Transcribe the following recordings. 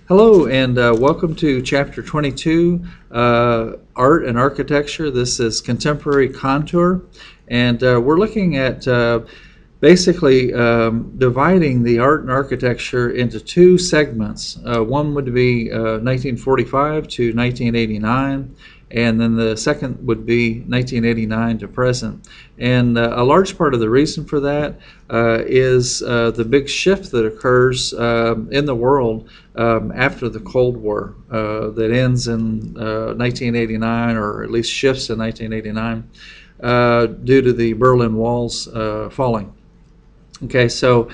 Hello, and welcome to Chapter 22, Art and Architecture. This is Contemporary Contour, and we're looking at basically dividing the art and architecture into two segments. One would be 1945 to 1989, and then the second would be 1989 to present. And a large part of the reason for that is the big shift that occurs in the world after the Cold War that ends in 1989, or at least shifts in 1989 due to the Berlin Wall's falling. Okay, so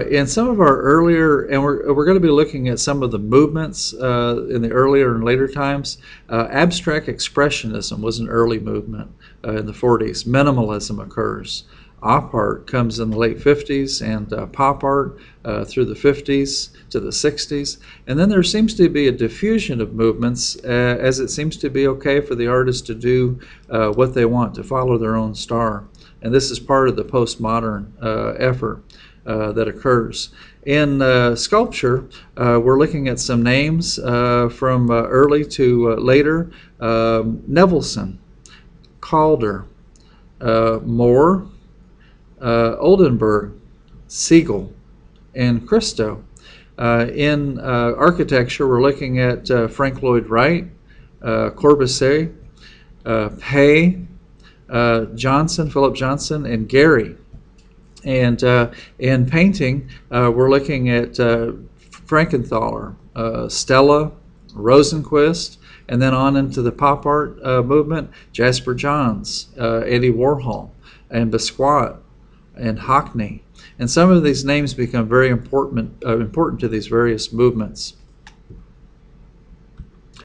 in some of our earlier, and we're going to be looking at some of the movements in the earlier and later times. Abstract Expressionism was an early movement in the 40s. Minimalism occurs. Op art comes in the late 50s, and pop art through the 50s to the 60s. And then there seems to be a diffusion of movements as it seems to be okay for the artists to do what they want, to follow their own star. And this is part of the postmodern effort that occurs. In sculpture, we're looking at some names from early to later. Nevelson, Calder, Moore, Oldenburg, Siegel, and Christo. In architecture, we're looking at Frank Lloyd Wright, Corbusier, Hay, Philip Johnson, and Gehry. And in painting, we're looking at Frankenthaler, Stella, Rosenquist, and then on into the pop art movement, Jasper Johns, Andy Warhol, and Basquiat, and Hockney. And some of these names become very important to these various movements.